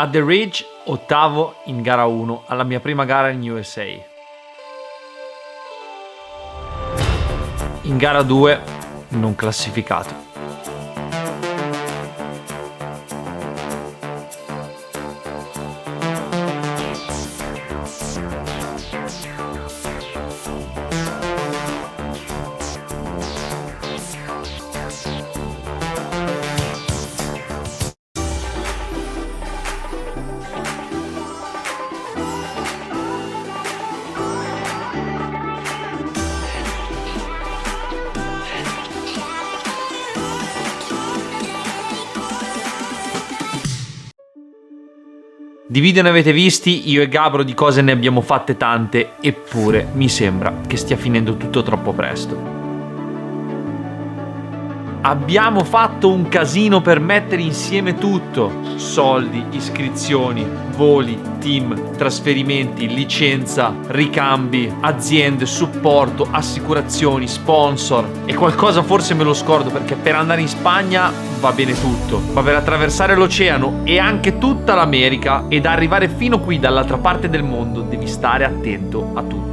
A The Ridge, ottavo in gara 1, alla mia prima gara in USA. In gara 2, non classificato. Di video ne avete visti, io e Gabro di cose ne abbiamo fatte tante, eppure mi sembra che stia finendo tutto troppo presto. Abbiamo fatto un casino per mettere insieme tutto: soldi, iscrizioni, voli, team, trasferimenti, licenza, ricambi, aziende, supporto, assicurazioni, sponsor. E qualcosa forse me lo scordo, perché per andare in Spagna va bene tutto, ma per attraversare l'oceano e anche tutta l'America ed arrivare fino qui dall'altra parte del mondo devi stare attento a tutto.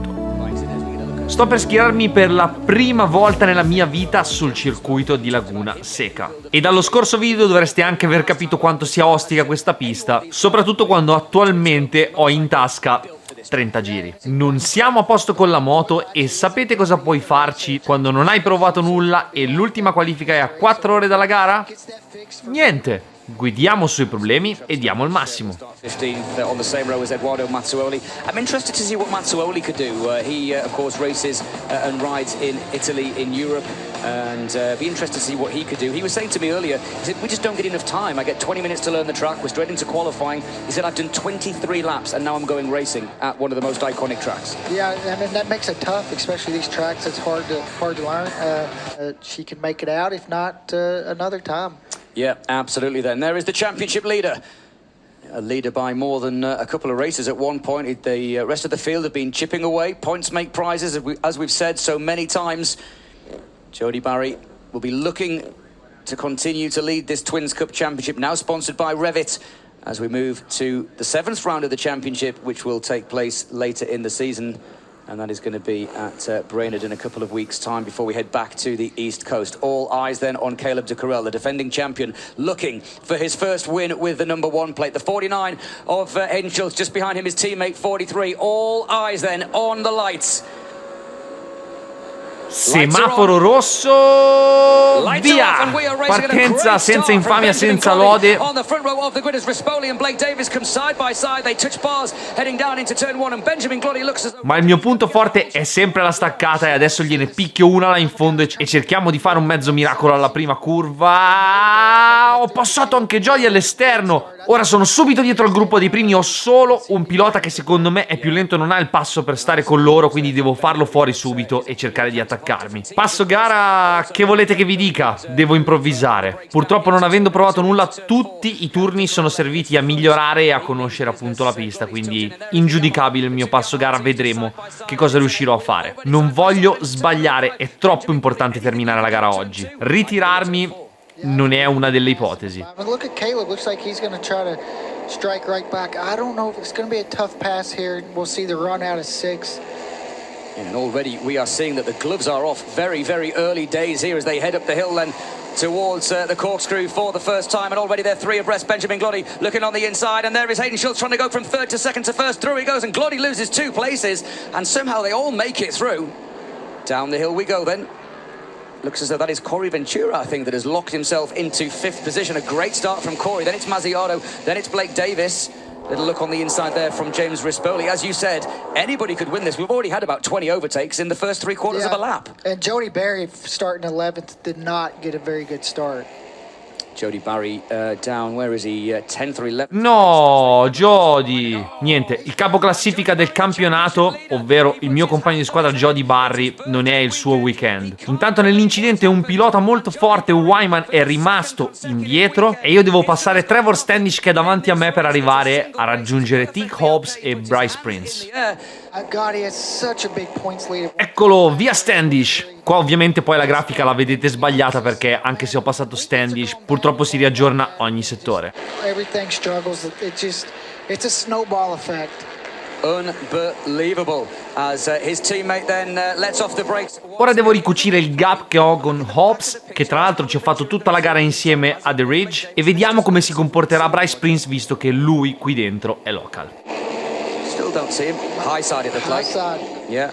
Sto per schierarmi per la prima volta nella mia vita sul circuito di Laguna Seca. E dallo scorso video dovreste anche aver capito quanto sia ostica questa pista, soprattutto quando attualmente ho in tasca 30 giri. Non siamo a posto con la moto e sapete cosa puoi farci quando non hai provato nulla e l'ultima qualifica è a 4 ore dalla gara? Niente. Guidiamo sui problemi e diamo il massimo. 15th on the same row as Edoardo Mazzuoli. I'm interested to see what Mazzuoli could do. He of course races and rides in Italy, in Europe, and be interested to see what he could do. He was saying to me earlier, he said, we just don't get enough time. I get 20 minutes to learn the track. We're straight into qualifying. He said, I've done 23 laps and now I'm going racing at one of the most iconic tracks. Yeah, I mean that makes it tough, especially these tracks. It's hard to learn. She can make it out, if not another time. Yeah, absolutely. Then there is the championship leader. A leader by more than a couple of races at one point. The rest of the field have been chipping away. Points make prizes, as we've said so many times. Jody Barry will be looking to continue to lead this Twins Cup Championship, now sponsored by Revit, as we move to the 7th round of the championship, which will take place later in the season. And that is going to be at Brainerd in a couple of weeks' time before we head back to the East Coast. All eyes then on Caleb de Correll, the defending champion, looking for his first win with the number 1 plate. The 49 of Hayden Schultz, just behind him his teammate 43. All eyes then on the lights. Semaforo rosso, via! Partenza senza infamia, senza lode. On the front row of the grid as Rispoli and Blake Davis come side by side. They touch bars heading down into turn 1 and Benjamin Glody looks as... Ma il mio punto forte è sempre la staccata e adesso gliene picchio una là in fondo e cerchiamo di fare un mezzo miracolo alla prima curva. Ho passato anche Jody all'esterno. Ora sono subito dietro al gruppo dei primi. Ho solo un pilota che secondo me è più lento, non ha il passo per stare con loro, quindi devo farlo fuori subito e cercare di attaccarmi. Passo gara, che volete che vi dica? Devo improvvisare. Purtroppo, non avendo provato nulla, tutti i turni sono serviti a migliorare e a conoscere appunto la pista, quindi ingiudicabile il mio passo gara. Vedremo che cosa riuscirò a fare. Non voglio sbagliare, è troppo importante terminare la gara oggi. Ritirarmi non è una delle ipotesi. Look at Caleb, looks like he's going to try to strike right back. I don't know if it's going to be a tough pass here. We'll see the run out of 6. And already we are seeing that the gloves are off. Very, very early days here as they head up the hill then towards the corkscrew for the first time. And already they're 3 abreast. Benjamin Glody looking on the inside. And there is Hayden Schultz trying to go from 3rd to 2nd to 1st. Through he goes and Glody loses 2 places. And somehow they all make it through. Down the hill we go then. Looks as though that is Corey Ventura, I think, that has locked himself into 5th position. A great start from Corey. Then it's Mazziardo. Then it's Blake Davis. Little look on the inside there from James Rispoli. As you said, anybody could win this. We've already had about 20 overtakes in the first 3 quarters of a lap. And Jody Barry, starting 11th, did not get a very good start. Jody Barry down, where is he? 10th or 11th? No, Jody! Niente, il capoclassifica del campionato, ovvero il mio compagno di squadra Jody Barry, non è il suo weekend. Intanto nell'incidente un pilota molto forte, Wyman, è rimasto indietro e io devo passare Trevor Standish che è davanti a me per arrivare a raggiungere Tick Hobbs e Bryce Prince. God, he has such a big points lead. Eccolo, via Standish. Qua ovviamente poi la grafica la vedete sbagliata perché anche se ho passato Standish, purtroppo si riaggiorna ogni settore. Everything struggles. It's a snowball effect. Unbelievable as his teammate then lets off the brakes. Ora devo ricucire il gap che ho con Hobbs, che tra l'altro ci ho fatto tutta la gara insieme a The Ridge, e vediamo come si comporterà Bryce Prince visto che lui qui dentro è local. Still don't see him. High side of the plate. High side. Yeah.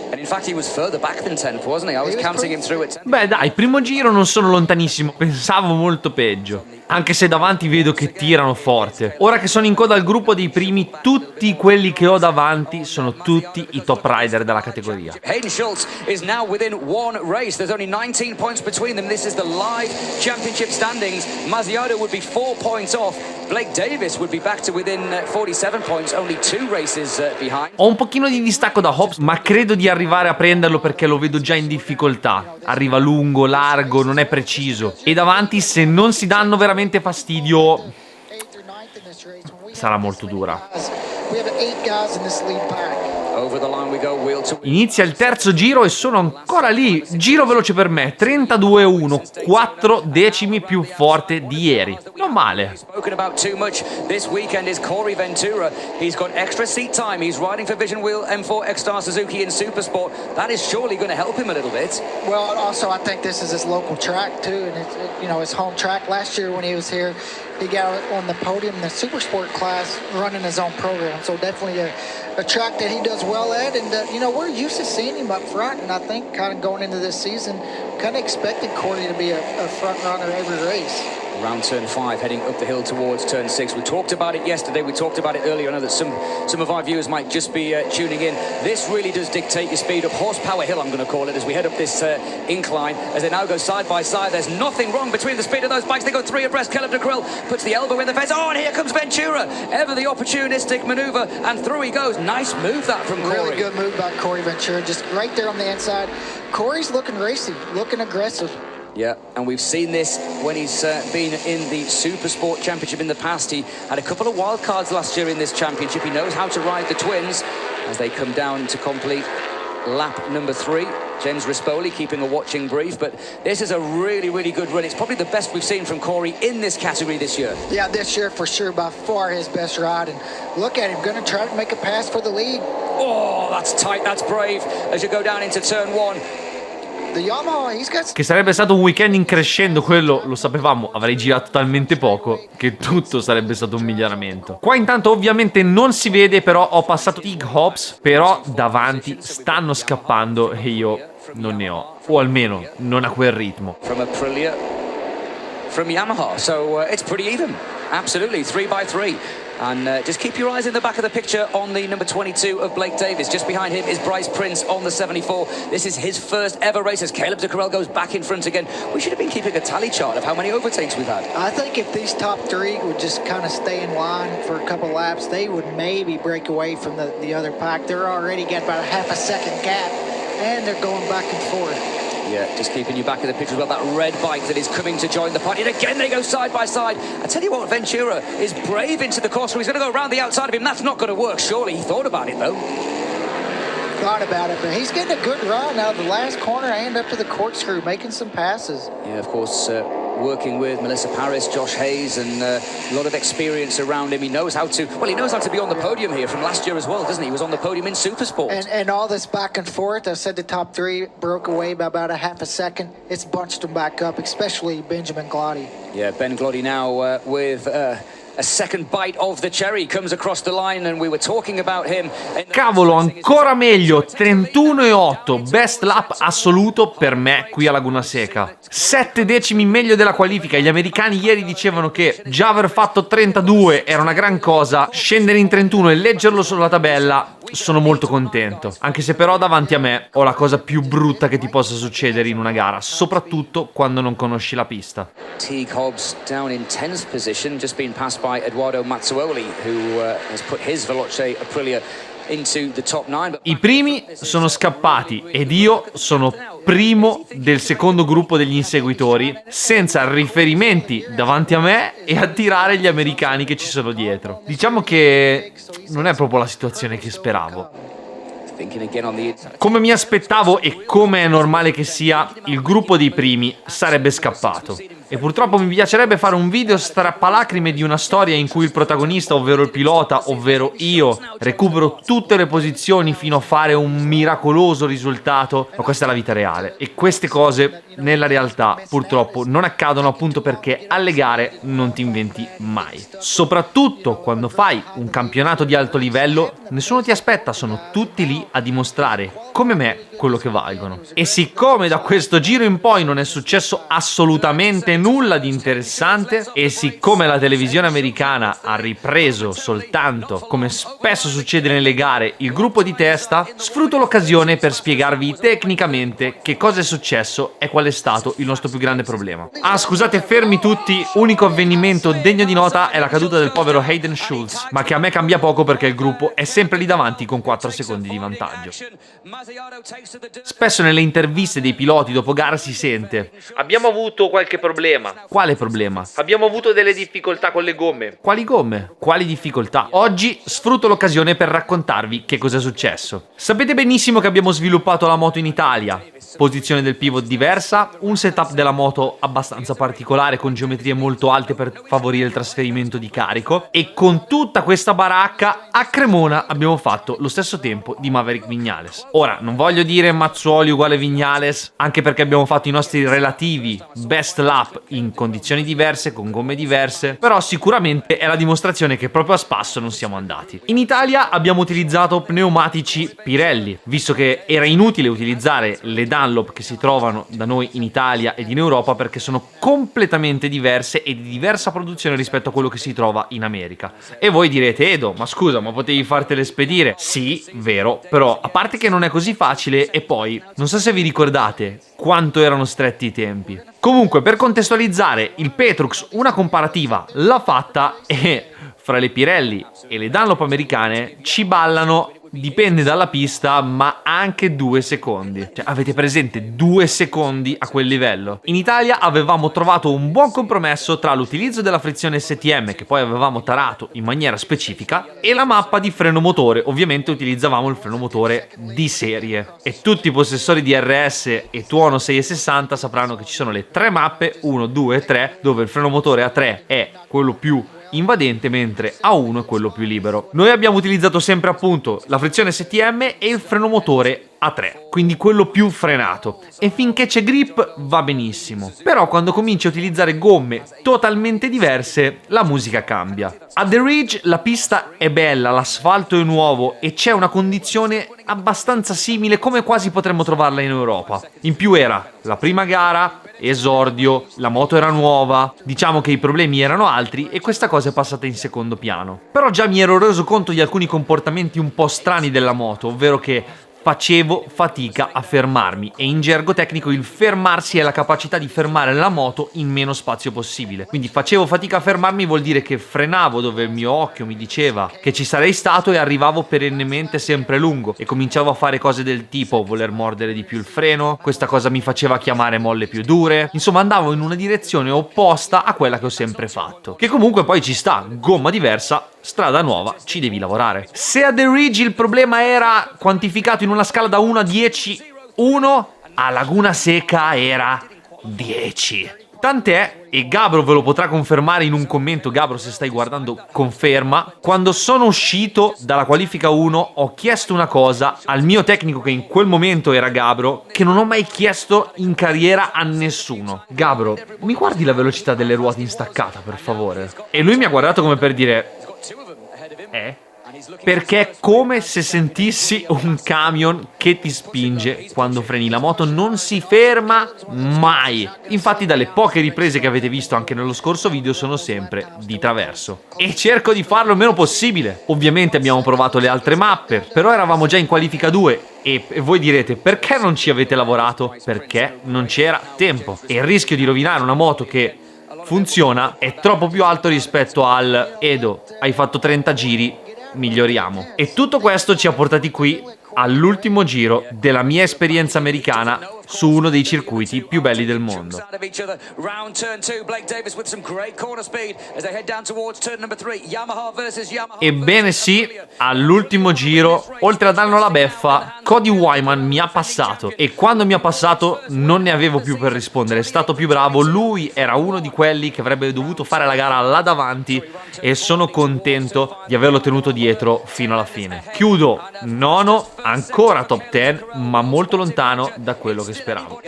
And in fact he was further back than 10th, wasn't he? I was counting him through at 10th. Beh dai, primo giro non sono lontanissimo, pensavo molto peggio. Anche se davanti vedo che tirano forte. Ora che sono in coda al gruppo dei primi, tutti quelli che ho davanti sono tutti i top rider della categoria. Hayden Schultz is now within one race. There's only 19 points between them. This is the live championship standings. Masiato would be 4 points off. Blake Davis would be back to within 47 points, only 2 races behind. Ho un pochino di distacco da Hobbs, ma credo di arrivare a prenderlo perché lo vedo già in difficoltà. Arriva lungo, largo, non è preciso. E davanti, se non si danno veramente fastidio, sarà molto dura. We have 8 guys in this lead pack. Over the line we go, wheel to Inizia il terzo giro e sono ancora lì. Giro veloce per me, 32-1, 4 decimi più forte di ieri. Non male. spoken about too much this weekend is Corey Ventura. He's got extra seat time. He's riding for Vision Wheel M4 X-Star Suzuki in Supersport. That is surely going to help him a little bit. Well, also I think this is his local track too, and it's his home track. Last year when he was here, he got on the podium in the Supersport class running his own program. So definitely a track that he does well at, and we're used to seeing him up front, and I think kind of going into this season, kind of expected Corey to be a front runner every race. Around turn 5, heading up the hill towards turn 6. We talked about it yesterday, we talked about it earlier. I know that some of our viewers might just be tuning in. This really does dictate your speed up. Horsepower hill, I'm going to call it, as we head up this incline. As they now go side by side, there's nothing wrong between the speed of those bikes. They go 3 abreast. Caleb de Krill puts the elbow in the face. Oh, and here comes Ventura. Ever the opportunistic maneuver, and through he goes. Nice move that from Corey. Really good move by Corey Ventura, just right there on the inside. Corey's looking racy, looking aggressive. Yeah, and we've seen this when he's been in the Supersport Championship in the past. He had a couple of wild cards last year in this championship. He knows how to ride the twins as they come down to complete lap number 3. James Rispoli keeping a watching brief, but this is a really, really good run. It's probably the best we've seen from Corey in this category this year. Yeah, this year for sure, by far his best ride. And look at him, going to try to make a pass for the lead. Oh, that's tight, that's brave as you go down into turn 1. The Yamaha, he's got... Che sarebbe stato un weekend in crescendo, quello lo sapevamo, avrei girato talmente poco che tutto sarebbe stato un miglioramento. Qua intanto ovviamente non si vede, però ho passato Tig Hobbs, però davanti stanno scappando e io non ne ho, o almeno non a quel ritmo. From Aprilia, from Yamaha, so it's pretty even, absolutely, 3x3. And just keep your eyes in the back of the picture on the number 22 of Blake Davis. Just behind him is Bryce Prince on the 74. This is his first ever race as Caleb de Krill goes back in front again. We should have been keeping a tally chart of how many overtakes we've had. I think if these top 3 would just kind of stay in line for a couple laps, they would maybe break away from the other pack. They're already got about a half a second gap, and they're going back and forth. Yeah, just keeping you back in the picture as well. That red bike that is coming to join the party. And again, they go side by side. I tell you what, Ventura is brave into the corner. He's going to go around the outside of him. That's not going to work, surely. He thought about it, though. Thought about it, but he's getting a good run out of the last corner and up to the corkscrew, making some passes. Yeah, of course, working with Melissa Paris, Josh Hayes, and a lot of experience around him. He knows how to be on the podium here from last year as well, doesn't he? He was on the podium in Supersport. And all this back and forth, I said the top 3 broke away by about a half a second. It's bunched them back up, especially Benjamin Gloddy. Yeah, Ben Gloddy now with a second bite of the cherry, comes across the line, and we were talking about him. Cavolo, ancora meglio, 31,8, best lap assoluto per me qui a Laguna Seca. 7 decimi meglio della qualifica. Gli americani ieri dicevano che già aver fatto 32 era una gran cosa, scendere in 31 e leggerlo sulla tabella, sono molto contento. Anche se però davanti a me ho la cosa più brutta che ti possa succedere in una gara, soprattutto quando non conosci la pista. Teague Hobbs down in 10th position, just been passed by Eduardo Mazzuoli, who has put his Veloce Aprilia into the top 9. I primi sono scappati ed io sono primo del secondo gruppo degli inseguitori, senza riferimenti davanti a me e a tirare gli americani che ci sono dietro. Diciamo che non è proprio la situazione che speravo. Thinking again on the... Come mi aspettavo e come è normale che sia, il gruppo dei primi sarebbe scappato. E purtroppo mi piacerebbe fare un video strappalacrime di una storia in cui il protagonista, ovvero il pilota, ovvero io, recupero tutte le posizioni fino a fare un miracoloso risultato, ma questa è la vita reale. E queste cose nella realtà purtroppo non accadono, appunto perché alle gare non ti inventi mai. Soprattutto quando fai un campionato di alto livello, nessuno ti aspetta, sono tutti lì a dimostrare, come me, quello che valgono. E siccome da questo giro in poi non è successo assolutamente nulla di interessante, e siccome la televisione americana ha ripreso soltanto, come spesso succede nelle gare, il gruppo di testa, sfrutto l'occasione per spiegarvi tecnicamente che cosa è successo e qual è stato il nostro più grande problema. Ah, scusate, fermi tutti, unico avvenimento degno di nota è la caduta del povero Hayden Schultz, ma che a me cambia poco perché il gruppo è sempre lì davanti con 4 secondi di vantaggio. Spesso nelle interviste dei piloti dopo gara si sente: abbiamo avuto qualche problema. Quale problema? Abbiamo avuto delle difficoltà con le gomme. Quali gomme? Quali difficoltà? Oggi sfrutto l'occasione per raccontarvi che cosa è successo. Sapete benissimo che abbiamo sviluppato la moto in Italia. Posizione del pivot diversa, un setup della moto abbastanza particolare con geometrie molto alte per favorire il trasferimento di carico, e con tutta questa baracca a Cremona abbiamo fatto lo stesso tempo di Maverick Viñales. Ora, non voglio dire Mazzuoli uguale Viñales, anche perché abbiamo fatto i nostri relativi best lap in condizioni diverse, con gomme diverse, però sicuramente è la dimostrazione che proprio a spasso non siamo andati. In Italia abbiamo utilizzato pneumatici Pirelli, visto che era inutile utilizzare le Dunlop che si trovano da noi in Italia ed in Europa perché sono completamente diverse e di diversa produzione rispetto a quello che si trova in America. E voi direte: Edo, ma scusa, ma potevi fartele spedire? Sì, vero, però a parte che non è così facile, e poi non so se vi ricordate quanto erano stretti i tempi. Comunque, per contestualizzare, il Petrux una comparativa l'ha fatta, e fra le Pirelli e le Dunlop americane ci ballano, dipende dalla pista, ma anche 2 secondi. Cioè, avete presente 2 secondi a quel livello? In Italia avevamo trovato un buon compromesso tra l'utilizzo della frizione STM, che poi avevamo tarato in maniera specifica, e la mappa di freno motore. Ovviamente utilizzavamo il freno motore di serie, e tutti i possessori di RS e Tuono 660 sapranno che ci sono le 3 mappe, 1, 2 e 3, dove il freno motore a 3 è quello più invadente, mentre A1 è quello più libero. Noi abbiamo utilizzato sempre appunto la frizione STM e il freno motore A3, quindi quello più frenato, e finché c'è grip va benissimo. Però quando cominci a utilizzare gomme totalmente diverse, la musica cambia. A The Ridge la pista è bella, l'asfalto è nuovo e c'è una condizione abbastanza simile, come quasi potremmo trovarla in Europa. In più era la prima gara, esordio, la moto era nuova, diciamo che i problemi erano altri e questa cosa è passata in secondo piano. Però già mi ero reso conto di alcuni comportamenti un po' strani della moto, ovvero che facevo fatica a fermarmi, e in gergo tecnico il fermarsi è la capacità di fermare la moto in meno spazio possibile. Quindi facevo fatica a fermarmi vuol dire che frenavo dove il mio occhio mi diceva che ci sarei stato e arrivavo perennemente sempre lungo, e cominciavo a fare cose del tipo voler mordere di più il freno. Questa cosa mi faceva chiamare molle più dure, insomma andavo in una direzione opposta a quella che ho sempre fatto, che comunque poi ci sta, gomma diversa, strada nuova, ci devi lavorare. Se a The Ridge il problema era quantificato in una scala da 1 a 10, 1, a Laguna Seca era 10. Tant'è, e Gabro ve lo potrà confermare in un commento, Gabro se stai guardando conferma, quando sono uscito dalla qualifica 1 ho chiesto una cosa al mio tecnico, che in quel momento era Gabro, che non ho mai chiesto in carriera a nessuno. Gabro, mi guardi la velocità delle ruote in staccata per favore? E lui mi ha guardato come per dire: perché è come se sentissi un camion che ti spinge quando freni. La moto non si ferma mai. Infatti dalle poche riprese che avete visto anche nello scorso video sono sempre di traverso, e cerco di farlo il meno possibile. Ovviamente abbiamo provato le altre mappe, però eravamo già in qualifica 2 e voi direte: perché non ci avete lavorato? Perché non c'era tempo, e il rischio di rovinare una moto che funziona è troppo più alto rispetto al Edo, hai fatto 30 giri, miglioriamo. E tutto questo ci ha portati qui all'ultimo giro della mia esperienza americana su uno dei circuiti più belli del mondo. Ebbene sì, all'ultimo giro, oltre a darlo la beffa, Cody Wyman mi ha passato, e quando mi ha passato non ne avevo più per rispondere. È stato più bravo, lui era uno di quelli che avrebbe dovuto fare la gara là davanti, e sono contento di averlo tenuto dietro fino alla fine. Chiudo nono, ancora top 10, ma molto lontano da quello che speravo.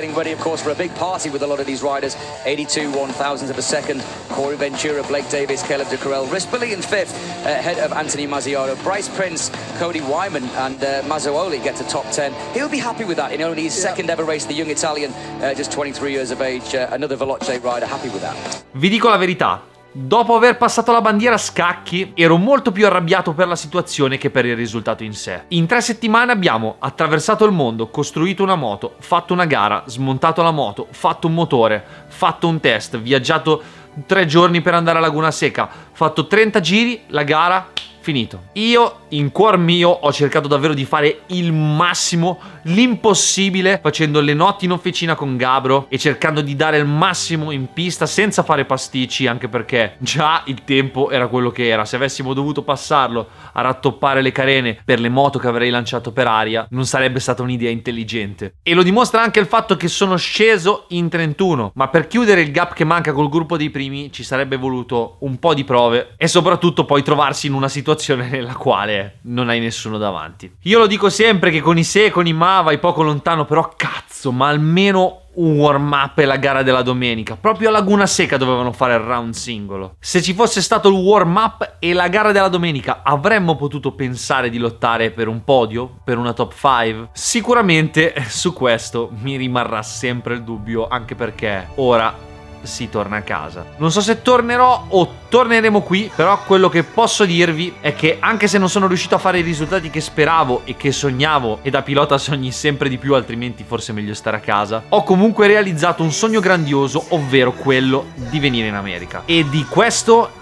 Corey Ventura, Blake Davis, Caleb De Corral, Rispoli in fifth, ahead of Anthony Mazziaro, Bryce Prince, Cody Wyman, and Mazzuoli get to top 10. He'll be happy with that in only his second ever race, the young Italian, just 23 years of age, another Veloce rider, happy with that. Vi dico la verità, dopo aver passato la bandiera a scacchi, ero molto più arrabbiato per la situazione che per il risultato in sé. In 3 settimane abbiamo attraversato il mondo, costruito una moto, fatto una gara, smontato la moto, fatto un motore, fatto un test, viaggiato 3 giorni per andare a Laguna Seca, fatto 30 giri, la gara, finito. Io, in cuor mio, ho cercato davvero di fare il massimo, l'impossibile, facendo le notti in officina con Gabro e cercando di dare il massimo in pista senza fare pasticci, anche perché già il tempo era quello che era. Se avessimo dovuto passarlo a rattoppare le carene per le moto che avrei lanciato per aria, non sarebbe stata un'idea intelligente. E lo dimostra anche il fatto che sono sceso in 31, ma per chiudere il gap che manca col gruppo dei primi ci sarebbe voluto un po' di prove e soprattutto poi trovarsi in una situazione nella quale non hai nessuno davanti. Io lo dico sempre che con i se e con i ma vai poco lontano, però cazzo, ma almeno un warm up e la gara della domenica. Proprio a Laguna Seca dovevano fare il round singolo. Se ci fosse stato il warm up e la gara della domenica, avremmo potuto pensare di lottare per un podio, per una top 5? Sicuramente su questo mi rimarrà sempre il dubbio, anche perché ora si torna a casa. Non so se tornerò o torneremo qui, però quello che posso dirvi è che anche se non sono riuscito a fare i risultati che speravo e che sognavo, e da pilota sogni sempre di più, altrimenti forse è meglio stare a casa, ho comunque realizzato un sogno grandioso, ovvero quello di venire in America. E di questo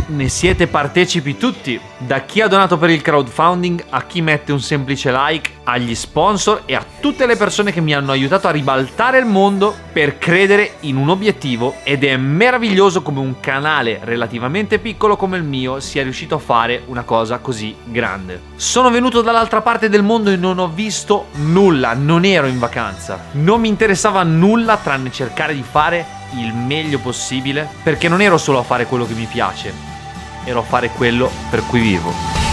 ne siete partecipi tutti, da chi ha donato per il crowdfunding, a chi mette un semplice like, agli sponsor e a tutte le persone che mi hanno aiutato a ribaltare il mondo per credere in un obiettivo. Ed è meraviglioso come un canale relativamente piccolo come il mio sia riuscito a fare una cosa così grande. Sono venuto dall'altra parte del mondo e non ho visto nulla, non ero in vacanza, non mi interessava nulla tranne cercare di fare il meglio possibile, perché non ero solo a fare quello che mi piace, ero a fare quello per cui vivo.